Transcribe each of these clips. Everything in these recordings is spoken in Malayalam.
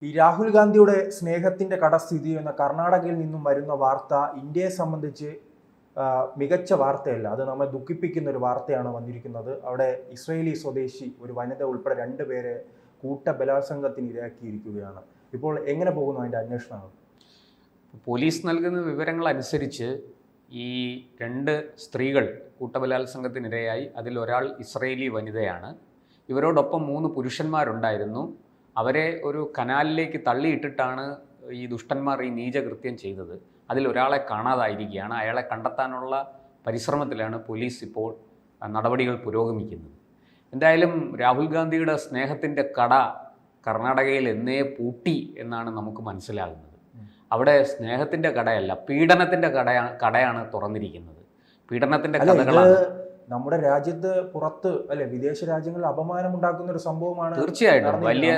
ഈ രാഹുൽ ഗാന്ധിയുടെ സ്നേഹത്തിന്റെ കട സ്ഥിതി ചെയ്യുന്ന കർണാടകയിൽ നിന്നും വരുന്ന വാർത്ത ഇന്ത്യയെ സംബന്ധിച്ച് മികച്ച വാർത്തയല്ല. അത് നമ്മെ ദുഃഖിപ്പിക്കുന്ന ഒരു വാർത്തയാണ് വന്നിരിക്കുന്നത്. അവിടെ ഇസ്രയേലി സ്വദേശി ഒരു വനിത ഉൾപ്പെടെ 2 പേരെ കൂട്ട ബലാത്സംഗത്തിന് ഇരയാക്കിയിരിക്കുകയാണ്. ഇപ്പോൾ എങ്ങനെ പോകുന്നു അതിന്റെ അന്വേഷണങ്ങൾ? പോലീസ് നൽകുന്ന വിവരങ്ങൾ അനുസരിച്ച് ഈ 2 സ്ത്രീകൾ കൂട്ടബലാത്സംഗത്തിനിരയായി. അതിലൊരാൾ ഇസ്രയേലി വനിതയാണ്. ഇവരോടൊപ്പം 3 പുരുഷന്മാരുണ്ടായിരുന്നു. അവരെ ഒരു കനാലിലേക്ക് തള്ളിയിട്ടിട്ടാണ് ഈ ദുഷ്ടന്മാർ ഈ നീചകൃത്യം ചെയ്തത്. അതിലൊരാളെ കാണാതായിരിക്കുകയാണ്. അയാളെ കണ്ടെത്താനുള്ള പരിശ്രമത്തിലാണ് പോലീസ് ഇപ്പോൾ നടപടികൾ പുരോഗമിക്കുന്നത്. എന്തായാലും രാഹുൽ ഗാന്ധിയുടെ സ്നേഹത്തിൻ്റെ കട കർണാടകയിൽ എന്നേ പൂട്ടി എന്നാണ് നമുക്ക് മനസ്സിലാകുന്നത്. അവിടെ സ്നേഹത്തിൻ്റെ കടയല്ല, പീഡനത്തിൻ്റെ കടയാണ് തുറന്നിരിക്കുന്നത്. പീഡനത്തിൻ്റെ കഥകളാണ്. നമ്മുടെ രാജ്യത്ത് പുറത്ത് അല്ലെ വിദേശ രാജ്യങ്ങളിൽ അപമാനം ഉണ്ടാക്കുന്ന ഒരു സംഭവമാണ്. തീർച്ചയായിട്ടും വലിയ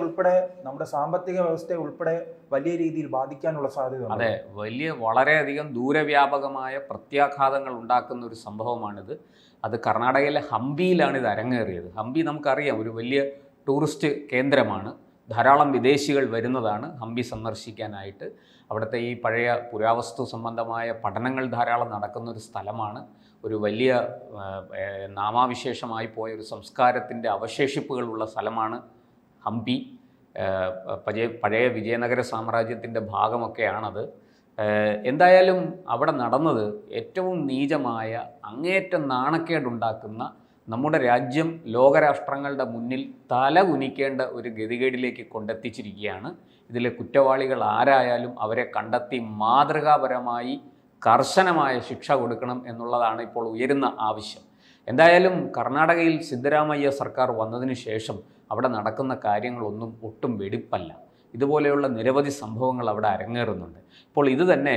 ഉൾപ്പെടെ നമ്മുടെ സാമ്പത്തിക വ്യവസ്ഥയെ ഉൾപ്പെടെ വലിയ രീതിയിൽ ബാധിക്കാനുള്ള സാധ്യത. അതെ, വളരെയധികം ദൂരവ്യാപകമായ പ്രത്യാഘാതങ്ങൾ ഉണ്ടാക്കുന്ന ഒരു സംഭവമാണിത്. അത് കർണാടകയിലെ ഹംപിയിലാണ് ഇത് അരങ്ങേറിയത്. ഹംപി നമുക്കറിയാം, ഒരു വലിയ ടൂറിസ്റ്റ് കേന്ദ്രമാണ്. ധാരാളം വിദേശികൾ വരുന്നതാണ് ഹംപി സന്ദർശിക്കാനായിട്ട്. അവിടുത്തെ ഈ പഴയ പുരാവസ്തു സംബന്ധമായ പഠനങ്ങൾ ധാരാളം നടക്കുന്ന ഒരു സ്ഥലമാണ്. ഒരു വലിയ നാമാവിശേഷമായി പോയ ഒരു സംസ്കാരത്തിൻ്റെ അവശേഷിപ്പുകളുള്ള സ്ഥലമാണ് ഹംപി. പഴയ വിജയനഗര സാമ്രാജ്യത്തിൻ്റെ ഭാഗമൊക്കെയാണത്. എന്തായാലും അവിടെ നടന്നത് ഏറ്റവും നീചമായ, അങ്ങേയറ്റം നാണക്കേടുണ്ടാക്കുന്ന, നമ്മുടെ രാജ്യം ലോകരാഷ്ട്രങ്ങളുടെ മുന്നിൽ തല കുനിക്കേണ്ട ഒരു ഗതികേടിലേക്ക് കൊണ്ടെത്തിച്ചിരിക്കുകയാണ്. ഇതിലെ കുറ്റവാളികൾ ആരായാലും അവരെ കണ്ടെത്തി മാതൃകാപരമായി കർശനമായ ശിക്ഷ കൊടുക്കണം എന്നുള്ളതാണ് ഇപ്പോൾ ഉയരുന്ന ആവശ്യം. എന്തായാലും കർണാടകയിൽ സിദ്ധരാമയ്യ സർക്കാർ വന്നതിന് ശേഷം അവിടെ നടക്കുന്ന കാര്യങ്ങളൊന്നും ഒട്ടും വെടിപ്പല്ല. ഇതുപോലെയുള്ള നിരവധി സംഭവങ്ങൾ അവിടെ അരങ്ങേറുന്നുണ്ട്. ഇപ്പോൾ ഇത് തന്നെ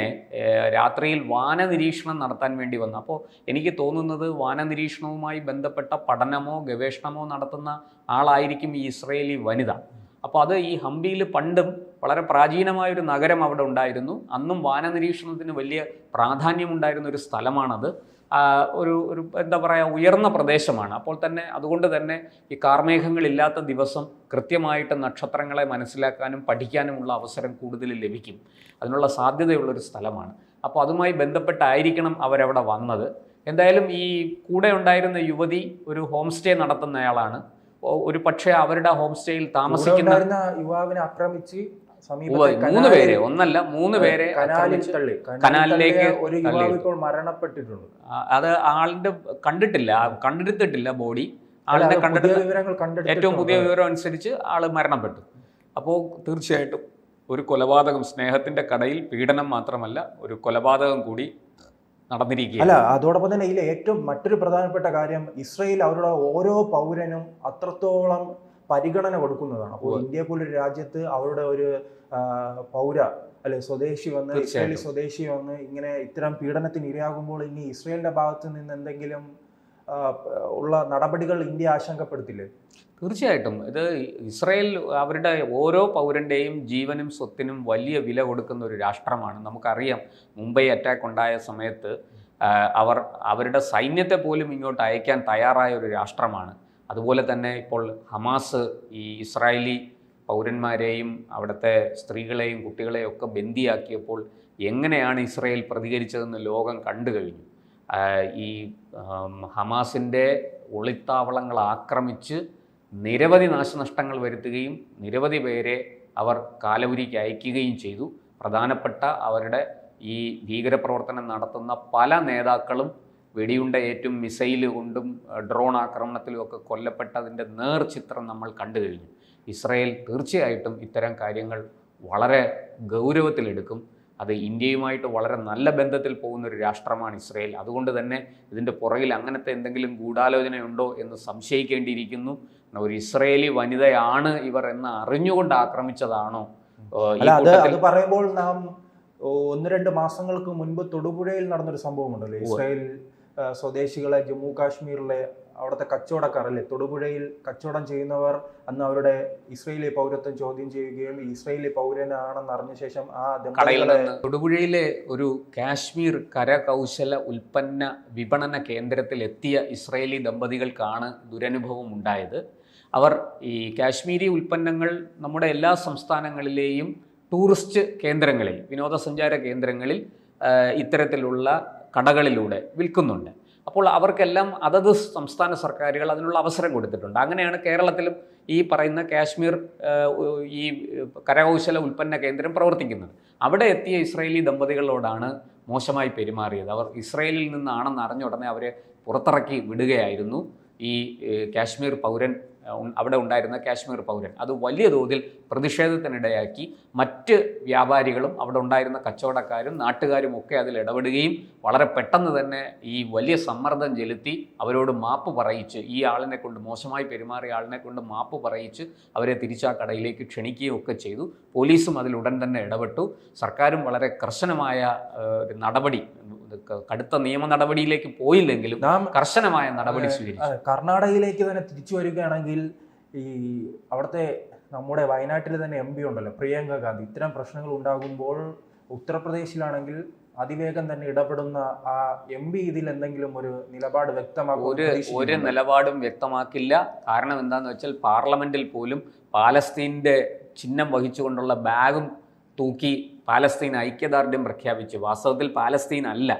രാത്രിയിൽ വാനനിരീക്ഷണം നടത്താൻ വേണ്ടി വന്നു. അപ്പോൾ എനിക്ക് തോന്നുന്നത് വാനനിരീക്ഷണവുമായി ബന്ധപ്പെട്ട പഠനമോ ഗവേഷണമോ നടത്തുന്ന ആളായിരിക്കും ഈ ഇസ്രയേലി വനിത. അപ്പോൾ അത് ഈ ഹംപിയിൽ പണ്ടും വളരെ പ്രാചീനമായൊരു നഗരം അവിടെ ഉണ്ടായിരുന്നു. അന്നും വാനനിരീക്ഷണത്തിന് വലിയ പ്രാധാന്യമുണ്ടായിരുന്ന ഒരു സ്ഥലമാണത്. ഒരു എന്താ പറയുക, ഉയർന്ന പ്രദേശമാണ്. അപ്പോൾ തന്നെ അതുകൊണ്ട് തന്നെ ഈ കാർമേഘങ്ങളില്ലാത്ത ദിവസം കൃത്യമായിട്ട് നക്ഷത്രങ്ങളെ മനസ്സിലാക്കാനും പഠിക്കാനുമുള്ള അവസരം കൂടുതൽ ലഭിക്കും. അതിനുള്ള സാധ്യതയുള്ളൊരു സ്ഥലമാണ്. അപ്പോൾ അതുമായി ബന്ധപ്പെട്ടായിരിക്കണം അവരവിടെ വന്നത്. എന്തായാലും ഈ കൂടെ ഉണ്ടായിരുന്ന യുവതി ഒരു ഹോം സ്റ്റേ നടത്തുന്നയാളാണ്. ഒരു പക്ഷേ അവരുടെ ഹോം സ്റ്റേയിൽ താമസിക്കുന്ന യുവാവിനെ ആക്രമിച്ച് 3 പേരെ, ഒന്നല്ല 3 പേരെ കനാലിലേക്ക് മരണപ്പെട്ടിട്ടുണ്ട്. അത് ആളിന്റെ കണ്ടെടുത്തിട്ടില്ല ബോഡി. ആളിനെ ഏറ്റവും പുതിയ വിവരം അനുസരിച്ച് ആള് മരണപ്പെട്ടു. അപ്പോൾ തീർച്ചയായിട്ടും ഒരു കൊലപാതകം, സ്നേഹത്തിന്റെ കടയിൽ പീഡനം മാത്രമല്ല, ഒരു കൊലപാതകം കൂടി നടന്നിരിക്കുകയാണ്. അല്ല, അതോടൊപ്പം തന്നെ ഇതിലെ ഏറ്റവും മറ്റൊരു പ്രധാനപ്പെട്ട കാര്യം, ഇസ്രയേൽ അവരുടെ ഓരോ പൗരനും അത്രത്തോളം പരിഗണന കൊടുക്കുന്നതാണ്. അപ്പോൾ ഇന്ത്യ പോലൊരു രാജ്യത്ത് അവരുടെ ഒരു പൗര അല്ലെ സ്വദേശി വന്ന്, ഇസ്രയേലി സ്വദേശി വന്ന് ഇങ്ങനെ ഇത്തരം പീഡനത്തിന് ഇരയാകുമ്പോൾ ഇനി ഇസ്രയേലിന്റെ ഭാഗത്ത് നിന്ന് എന്തെങ്കിലും ഉള്ള നടപടികൾ ഇന്ത്യ ആശങ്കപ്പെടുത്തില്ലേ? തീർച്ചയായിട്ടും. ഇത് ഇസ്രയേൽ അവരുടെ ഓരോ പൗരൻ്റെയും ജീവനും സ്വത്തിനും വലിയ വില കൊടുക്കുന്ന ഒരു രാഷ്ട്രമാണ്. നമുക്കറിയാം, മുംബൈ അറ്റാക്ക് ഉണ്ടായ സമയത്ത് അവരുടെ സൈന്യത്തെ പോലും ഇങ്ങോട്ട് അയക്കാൻ തയ്യാറായ ഒരു രാഷ്ട്രമാണ്. അതുപോലെ തന്നെ ഇപ്പോൾ ഹമാസ് ഈ ഇസ്രായേലി പൗരന്മാരെയും അവിടുത്തെ സ്ത്രീകളെയും കുട്ടികളെയും ഒക്കെ ബന്ദിയാക്കിയപ്പോൾ എങ്ങനെയാണ് ഇസ്രായേൽ പ്രതികരിച്ചതെന്ന് ലോകം കണ്ടു കഴിഞ്ഞു. ഈ ഹമാസിൻ്റെ ഒളിത്താവളങ്ങൾ ആക്രമിച്ച് നിരവധി നാശനഷ്ടങ്ങൾ വരുത്തുകയും നിരവധി പേരെ അവർ കാലവരിക്ക് അയക്കുകയും ചെയ്തു. പ്രധാനപ്പെട്ട അവരുടെ ഈ ഭീകരപ്രവർത്തനം നടത്തുന്ന പല നേതാക്കളും വെടിയുണ്ടയേറ്റും മിസൈൽ കൊണ്ടും ഡ്രോൺ ആക്രമണത്തിലും ഒക്കെ കൊല്ലപ്പെട്ടതിൻ്റെ നേർചിത്രം നമ്മൾ കണ്ടു കഴിഞ്ഞു. ഇസ്രായേൽ തീർച്ചയായിട്ടും ഇത്തരം കാര്യങ്ങൾ വളരെ ഗൗരവത്തിലെടുക്കും. അത് ഇന്ത്യയുമായിട്ട് വളരെ നല്ല ബന്ധത്തിൽ പോകുന്നൊരു രാഷ്ട്രമാണ് ഇസ്രായേൽ. അതുകൊണ്ട് തന്നെ ഇതിൻ്റെ പുറകിൽ അങ്ങനത്തെ എന്തെങ്കിലും ഗൂഢാലോചനയുണ്ടോ എന്ന് സംശയിക്കേണ്ടിയിരിക്കുന്നു. ഒരു ഇസ്രായേലി വനിതയാണ് ഇവർ എന്ന് അറിഞ്ഞുകൊണ്ട് ആക്രമിച്ചതാണോ? അത് പറയുമ്പോൾ നാം 1-2 മാസങ്ങൾക്ക് മുൻപ് തൊടുപുഴയിൽ നടന്നൊരു സംഭവമുണ്ടല്ലോ. ഇസ്രായേൽ സ്വദേശികളെ ജമ്മു കാശ്മീരിലെ അവിടുത്തെ കച്ചവടക്കാർ അല്ലെ, തൊടുപുഴയിൽ കച്ചവടം ചെയ്യുന്നവർ അന്ന് അവരുടെ ഇസ്രയേലി പൗരത്വം ചോദ്യം ചെയ്യുകയും ഇസ്രയേലി പൗരനാണെന്ന് അറിഞ്ഞ ശേഷം ആ തൊടുപുഴയിലെ ഒരു കാശ്മീർ കരകൗശല ഉൽപ്പന്ന വിപണന കേന്ദ്രത്തിൽ എത്തിയ ഇസ്രയേലി ദമ്പതികൾക്കാണ് ദുരനുഭവം ഉണ്ടായത്. അവർ ഈ കാശ്മീരി ഉൽപ്പന്നങ്ങൾ നമ്മുടെ എല്ലാ സംസ്ഥാനങ്ങളിലെയും ടൂറിസ്റ്റ് കേന്ദ്രങ്ങളിൽ, വിനോദസഞ്ചാര കേന്ദ്രങ്ങളിൽ ഇത്തരത്തിലുള്ള കടകളിലൂടെ വിൽക്കുന്നുണ്ട്. അപ്പോൾ അവർക്കെല്ലാം അതത് സംസ്ഥാന സർക്കാരുകൾ അതിനുള്ള അവസരം കൊടുത്തിട്ടുണ്ട്. അങ്ങനെയാണ് കേരളത്തിലും ഈ പറയുന്ന കാശ്മീർ ഈ കരകൗശല ഉൽപ്പന്ന കേന്ദ്രം പ്രവർത്തിക്കുന്നത്. അവിടെ എത്തിയ ഇസ്രായേലി ദമ്പതികളോടാണ് മോശമായി പെരുമാറിയത്. അവർ ഇസ്രായേലിൽ നിന്നാണെന്ന് അറിഞ്ഞ ഉടനെ അവരെ പുറത്തിറക്കി വിടുകയായിരുന്നു. ഈ കാശ്മീർ പൗരൻ, അവിടെ ഉണ്ടായിരുന്ന കാശ്മീർ പൗരൻ, അത് വലിയ തോതിൽ പ്രതിഷേധത്തിനിടയാക്കി. മറ്റ് വ്യാപാരികളും അവിടെ ഉണ്ടായിരുന്ന കച്ചവടക്കാരും നാട്ടുകാരും ഒക്കെ അതിൽ ഇടപെടുകയും വളരെ പെട്ടെന്ന് തന്നെ ഈ വലിയ സമ്മർദ്ദം ചെലുത്തി അവരോട് മാപ്പ് പറയിച്ച്, ഈ ആളിനെ കൊണ്ട്, മോശമായി പെരുമാറിയ ആളിനെ കൊണ്ട് മാപ്പ് പറയിച്ച് അവരെ തിരിച്ചാ കടയിലേക്ക് ക്ഷണിക്കുകയും ഒക്കെ ചെയ്തു. പോലീസും അതിൽ ഉടൻ തന്നെ ഇടപെട്ടു. സർക്കാരും വളരെ കർശനമായ ഒരു നടപടി, കടുത്ത നിയമ നടപടിയിലേക്ക് പോയില്ലെങ്കിലും കർശനമായ നടപടി സ്വീകരിച്ചു. കർണാടകയിലേക്ക് തന്നെ തിരിച്ചു വരികയാണെങ്കിൽ, ഈ അവിടുത്തെ നമ്മുടെ വയനാട്ടിൽ തന്നെ MP ഉണ്ടല്ലോ, പ്രിയങ്ക ഗാന്ധി, ഇത്തരം പ്രശ്നങ്ങൾ ഉണ്ടാകുമ്പോൾ ഉത്തർപ്രദേശിലാണെങ്കിൽ അതിവേഗം തന്നെ ഇടപെടുന്ന ആ MP ഇതിൽ എന്തെങ്കിലും ഒരു നിലപാട് വ്യക്തമാക്കും? ഒരു നിലപാടും വ്യക്തമാക്കില്ല. കാരണം എന്താണെന്ന് വെച്ചാൽ പാർലമെന്റിൽ പോലും പാലസ്തീൻ്റെ ചിഹ്നം വഹിച്ചുകൊണ്ടുള്ള ബാഗും തൂക്കി പാലസ്തീൻ ഐക്യദാർഢ്യം പ്രഖ്യാപിച്ചു. വാസ്തവത്തിൽ പാലസ്തീൻ അല്ല,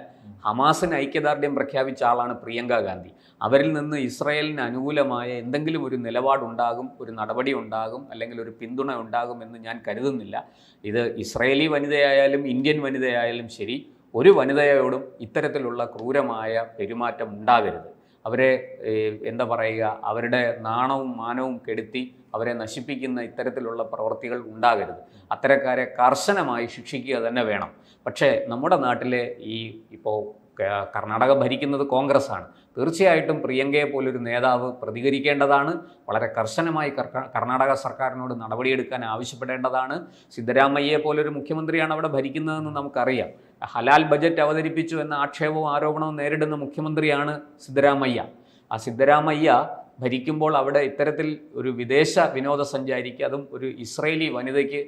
ഹമാസിന് ഐക്യദാർഢ്യം പ്രഖ്യാപിച്ച ആളാണ് പ്രിയങ്ക ഗാന്ധി. അവരിൽ നിന്ന് ഇസ്രായേലിന് അനുകൂലമായ എന്തെങ്കിലും ഒരു നിലപാടുണ്ടാകും, ഒരു നടപടി ഉണ്ടാകും, അല്ലെങ്കിൽ ഒരു പിന്തുണ ഉണ്ടാകുമെന്ന് ഞാൻ കരുതുന്നില്ല. ഇത് ഇസ്രായേലി വനിതയായാലും ഇന്ത്യൻ വനിതയായാലും ശരി, ഒരു വനിതയോടും ഇത്തരത്തിലുള്ള ക്രൂരമായ പെരുമാറ്റം ഉണ്ടാകരുത്. അവരെ എന്താ പറയുക, അവരുടെ നാണവും മാനവും കെടുത്തി അവരെ നശിപ്പിക്കുന്ന ഇത്തരത്തിലുള്ള പ്രവൃത്തികൾ ഉണ്ടാകരുത്. അത്തരക്കാരെ കർശനമായി ശിക്ഷിക്കുക തന്നെ വേണം. പക്ഷേ നമ്മുടെ നാട്ടിലെ ഇപ്പോൾ കർണാടക ഭരിക്കുന്നത് കോൺഗ്രസ്സാണ്. തീർച്ചയായിട്ടും പ്രിയങ്കയെ പോലൊരു നേതാവ് പ്രതികരിക്കേണ്ടതാണ്. വളരെ കർശനമായി കർണാടക സർക്കാരിനോട് നടപടിയെടുക്കാൻ ആവശ്യപ്പെടേണ്ടതാണ്. സിദ്ധരാമയ്യയെ പോലൊരു മുഖ്യമന്ത്രിയാണ് അവിടെ ഭരിക്കുന്നതെന്ന് നമുക്കറിയാം. ഹലാൽ ബജറ്റ് അവതരിപ്പിച്ചു എന്ന ആക്ഷേപവും ആരോപണവും നേരിടുന്ന മുഖ്യമന്ത്രിയാണ് സിദ്ധരാമയ്യ. ആ സിദ്ധരാമയ്യ ഭരിക്കുമ്പോൾ അവിടെ ഇത്തരത്തിൽ ഒരു വിദേശ വിനോദസഞ്ചാരിക്ക്, അതും ഒരു ഇസ്രായേലി വനിതയ്ക്ക്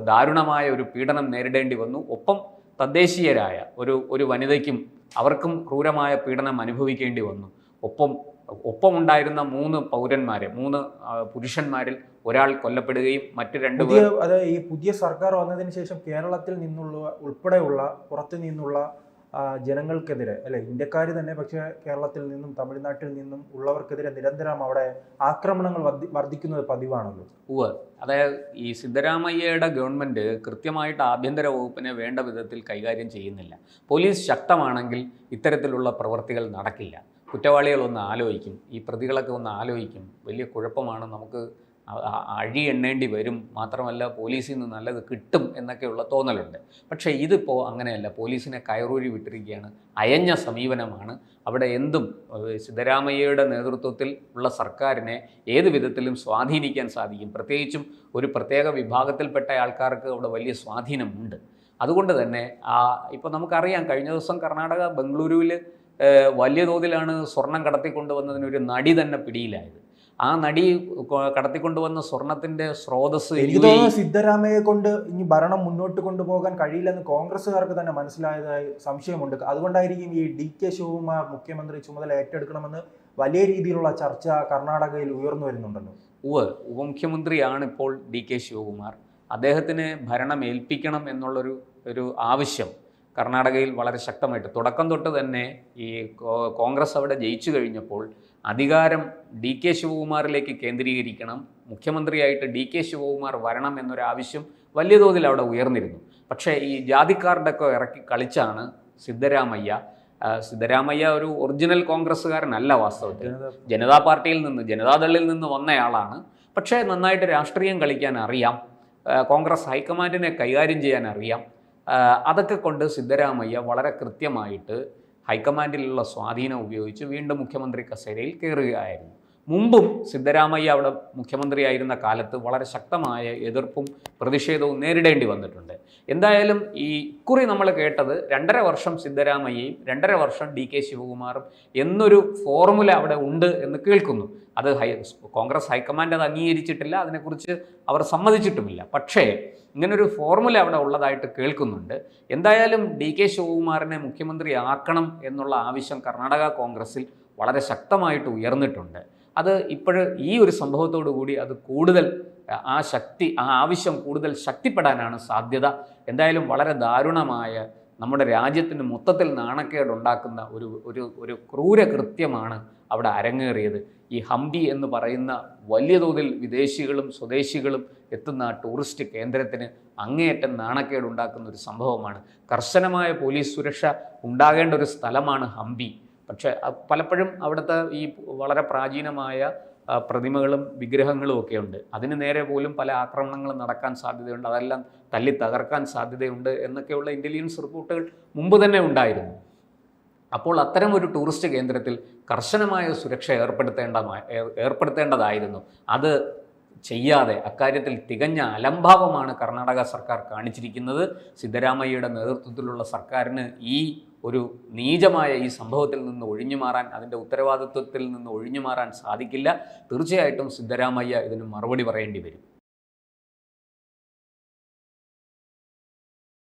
ദാരുണമായ ഒരു പീഡനം നേരിടേണ്ടി വന്നു. ഒപ്പം തദ്ദേശീയരായ ഒരു വനിതയ്ക്കും അവർക്കും ക്രൂരമായ പീഡനം അനുഭവിക്കേണ്ടി വന്നു. ഒപ്പമുണ്ടായിരുന്ന 3 പൗരന്മാരെ, 3 പുരുഷന്മാരിൽ ഒരാൾ കൊല്ലപ്പെടുകയും മറ്റു 2 പേർ, ഈ പുതിയ സർക്കാർ വന്നതിന് ശേഷം കേരളത്തിൽ നിന്നുള്ള ഉൾപ്പെടെയുള്ള പുറത്തു നിന്നുള്ള ജനങ്ങൾക്കെതിരെ, അല്ലെ ഇന്ത്യക്കാർ തന്നെ, പക്ഷേ കേരളത്തിൽ നിന്നും തമിഴ്നാട്ടിൽ നിന്നും ഉള്ളവർക്കെതിരെ നിരന്തരം അവിടെ ആക്രമണങ്ങൾ വർദ്ധിക്കുന്നത് പതിവാണല്ലോ. അതായത് ഈ സിദ്ധരാമയ്യയുടെ ഗവൺമെൻറ് കൃത്യമായിട്ട് ആഭ്യന്തര വകുപ്പിനെ വേണ്ട വിധത്തിൽ കൈകാര്യം ചെയ്യുന്നില്ല. പോലീസ് ശക്തമാണെങ്കിൽ ഇത്തരത്തിലുള്ള പ്രവൃത്തികൾ നടക്കില്ല. കുറ്റവാളികളൊന്ന് ആലോചിക്കും, ഈ പ്രതികളൊക്കെ ഒന്ന് ആലോചിക്കും, വലിയ കുഴപ്പമാണ്, നമുക്ക് അഴി എണ്ണേണ്ടി വരും, മാത്രമല്ല പോലീസിൽ നിന്ന് നല്ലത് കിട്ടും എന്നൊക്കെയുള്ള തോന്നലുണ്ട്. പക്ഷേ ഇതിപ്പോൾ അങ്ങനെയല്ല. പോലീസിനെ കയറൂരി വിട്ടിരിക്കുകയാണ്. അയഞ്ഞ സമീപനമാണ്. അവിടെ എന്തും സിദ്ധരാമയ്യയുടെ നേതൃത്വത്തിൽ ഉള്ള സർക്കാരിനെ ഏത് വിധത്തിലും സ്വാധീനിക്കാൻ സാധിക്കും. പ്രത്യേകിച്ചും ഒരു പ്രത്യേക വിഭാഗത്തിൽപ്പെട്ട ആൾക്കാർക്ക് അവിടെ വലിയ സ്വാധീനമുണ്ട്. അതുകൊണ്ട് തന്നെ ഇപ്പോൾ നമുക്കറിയാം, കഴിഞ്ഞ ദിവസം കർണാടക ബംഗളൂരുവിൽ വലിയ തോതിലാണ് സ്വർണം കടത്തിക്കൊണ്ടുവന്നതിനൊരു നടി തന്നെ പിടിയിലായത്. ആ നടി കടത്തിക്കൊണ്ടുവന്ന സ്വർണത്തിന്റെ സ്രോതസ് സിദ്ധരാമയ്യയെ കൊണ്ട് ഇനി ഭരണം മുന്നോട്ട് കൊണ്ടുപോകാൻ കഴിയില്ലെന്ന് കോൺഗ്രസ്സുകാർക്ക് തന്നെ മനസ്സിലായതായി സംശയമുണ്ട്. അതുകൊണ്ടായിരിക്കും ഈ DK ശിവകുമാർ മുഖ്യമന്ത്രി ചുമതല ഏറ്റെടുക്കണമെന്ന് വലിയ രീതിയിലുള്ള ചർച്ച കർണാടകയിൽ ഉയർന്നു വരുന്നുണ്ടല്ലോ. ഉപമുഖ്യമന്ത്രിയാണ് ഇപ്പോൾ DK ശിവകുമാർ. അദ്ദേഹത്തിന് ഭരണം ഏൽപ്പിക്കണം എന്നുള്ളൊരു ആവശ്യം കർണാടകയിൽ വളരെ ശക്തമായിട്ട് തുടക്കം തൊട്ട് തന്നെ ഈ കോൺഗ്രസ് അവിടെ ജയിച്ചു കഴിഞ്ഞപ്പോൾ അധികാരം DK ശിവകുമാറിലേക്ക് കേന്ദ്രീകരിക്കണം, മുഖ്യമന്ത്രിയായിട്ട് DK ശിവകുമാർ വരണം എന്നൊരാവശ്യം വലിയ തോതിൽ അവിടെ ഉയർന്നിരുന്നു. പക്ഷേ ഈ ജാതിക്കാരുടെയൊക്കെ ഇറക്കി കളിച്ചാണ് സിദ്ധരാമയ്യ ഒരു ഒറിജിനൽ കോൺഗ്രസ്സുകാരനല്ല. വാസ്തവത്തിൽ ജനതാ പാർട്ടിയിൽ നിന്ന്, ജനതാദളിൽ നിന്ന് വന്നയാളാണ്. പക്ഷേ നന്നായിട്ട് രാഷ്ട്രീയം കളിക്കാൻ അറിയാം, കോൺഗ്രസ് ഹൈക്കമാൻഡിനെ കൈകാര്യം ചെയ്യാൻ അറിയാം. അതൊക്കെ കൊണ്ട് സിദ്ധരാമയ്യ വളരെ കൃത്യമായിട്ട് ഹൈക്കമാൻഡിലുള്ള സ്വാധീനം ഉപയോഗിച്ച് വീണ്ടും മുഖ്യമന്ത്രി കസേരയിൽ കയറുകയായിരുന്നു. മുമ്പും സിദ്ധരാമയ്യ അവിടെ മുഖ്യമന്ത്രിയായിരുന്ന കാലത്ത് വളരെ ശക്തമായ എതിർപ്പും പ്രതിഷേധവും നേരിടേണ്ടി വന്നിട്ടുണ്ട്. എന്തായാലും ഈ ഇക്കുറി നമ്മൾ കേട്ടത് 2.5 വർഷം സിദ്ധരാമയ്യയും 2.5 വർഷം DK ശിവകുമാറും എന്നൊരു ഫോർമുല അവിടെ ഉണ്ട് എന്ന് കേൾക്കുന്നു. അത് കോൺഗ്രസ് ഹൈക്കമാൻഡ് അത് അംഗീകരിച്ചിട്ടില്ല, അതിനെക്കുറിച്ച് അവർ സമ്മതിച്ചിട്ടുമില്ല. പക്ഷേ ഇങ്ങനൊരു ഫോർമുല അവിടെ ഉള്ളതായിട്ട് കേൾക്കുന്നുണ്ട്. എന്തായാലും DK ശിവകുമാറിനെ മുഖ്യമന്ത്രി ആക്കണം എന്നുള്ള ആവശ്യം കർണാടക കോൺഗ്രസിൽ വളരെ ശക്തമായിട്ട് ഉയർന്നിട്ടുണ്ട്. അത് ഇപ്പോഴ് ഈ ഒരു സംഭവത്തോടു കൂടി അത് കൂടുതൽ ആ ആവശ്യം കൂടുതൽ ശക്തിപ്പെടാനാണ് സാധ്യത. എന്തായാലും വളരെ ദാരുണമായ, നമ്മുടെ രാജ്യത്തിന് മൊത്തത്തിൽ നാണക്കേടുണ്ടാക്കുന്ന ഒരു ക്രൂരകൃത്യമാണ് അവിടെ അരങ്ങേറിയത്. ഈ ഹംപി എന്ന് പറയുന്ന വലിയ തോതിൽ വിദേശികളും സ്വദേശികളും എത്തുന്ന ടൂറിസ്റ്റ് കേന്ദ്രത്തിന് അങ്ങേയറ്റം നാണക്കേടുണ്ടാക്കുന്ന ഒരു സംഭവമാണ്. കർശനമായ പോലീസ് സുരക്ഷ ഉണ്ടാകേണ്ട ഒരു സ്ഥലമാണ് ഹംപി. പക്ഷേ പലപ്പോഴും അവിടുത്തെ ഈ വളരെ പ്രാചീനമായ പ്രതിമകളും വിഗ്രഹങ്ങളും ഒക്കെ ഉണ്ട്. അതിന് നേരെ പോലും പല ആക്രമണങ്ങളും നടക്കാൻ സാധ്യതയുണ്ട്, അതെല്ലാം തല്ലി തകർക്കാൻ സാധ്യതയുണ്ട് എന്നൊക്കെയുള്ള ഇൻ്റലിജൻസ് റിപ്പോർട്ടുകൾ മുമ്പ് തന്നെ ഉണ്ടായിരുന്നു. അപ്പോൾ അത്തരം ഒരു ടൂറിസ്റ്റ് കേന്ദ്രത്തിൽ കർശനമായ സുരക്ഷ ഏർപ്പെടുത്തേണ്ടതായിരുന്നു. അത് ചെയ്യാതെ അക്കാര്യത്തിൽ തികഞ്ഞ അലംഭാവമാണ് കർണാടക സർക്കാർ കാണിച്ചിരിക്കുന്നത്. സിദ്ധരാമയ്യയുടെ നേതൃത്വത്തിലുള്ള സർക്കാരിന് ഈ ഒരു നീചമായ ഈ സംഭവത്തിൽ നിന്ന് ഒഴിഞ്ഞു മാറാൻ, അതിൻ്റെ ഉത്തരവാദിത്വത്തിൽ നിന്ന് ഒഴിഞ്ഞു മാറാൻ സാധിക്കില്ല. തീർച്ചയായിട്ടും സിദ്ധരാമയ്യ ഇതിന് മറുപടി പറയേണ്ടി വരും.